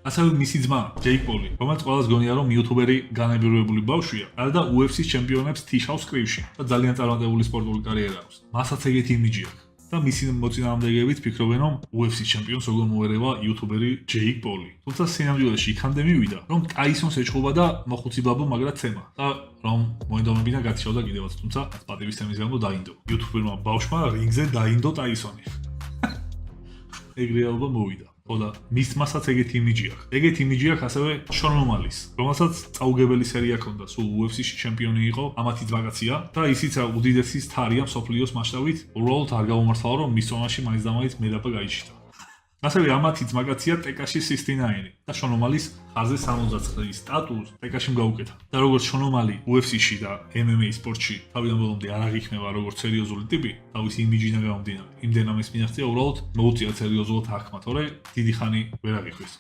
ასევე მისი ძმა, ჯეიკ პოლი, რომელიც ყველას გონია, რომ იუთუბერი განებირებული ბავშვია, გარდა UFC-ს ჩემპიონებს თიშავს კრივში და ძალიან წარმატებული სპორტული კარიერა აქვს. მასაც ეგეთი იმიჯი აქვს. და მისი მოწინააღმდეგეებით ფიქრობენ, რომ UFC-ს ჩემპიონს როგორ მოერევა იუთუბერი ჯეიკ პოლი. თუმცა სინამდვილეში იქამდე მივიდა, რომ ტაისონს ეჩხობა და მოხუცი ბაბო მაგრა ცემა და რომ მოინდომებინა გათიშავდა კიდევაც, თუმცა პატივის თემის გამო დაინდო. იუთუბერმა ბავშვმა რინგზე დაინდო ტაისონი. ეგ რეალობა მოვიდა. ხოდა მის მასაც ეგეთი იმიჯი აქვს. ეგეთი იმიჯი აქვს ასევე შონ ომალის, რომელსაც წაუგებელი სერია ჰქონდა, სულ UFC-ში ჩემპიონი იყო, ამათი ძმაკაცია და ისიც უდიდესი სტარია მსოფლიოს მასშტაბით, უბრალოდ არ გამომართლა, რომ მის ზონაში მაინც და მაინც მედაპა გაიჩიტა. ასევე ამათი ძმაკაცია ტეკაში 69 და შონ ომალის ხარზე 69 სტატუს ტეკაშიმ გაუკეთა. და როგორც შონ ომალი UFC-ში და MMA სპორტში თავიდან ბოლომდე არ აღიქმება როგორც სერიოზული ტიპი, თავისი იმიჯიდან გამომდინარე, იმდენ ამის მიაღწია უბრალოდ მოუწია სერიოზულად აღქმა, თორე დიდი ხანი ვერ აღიქვეს.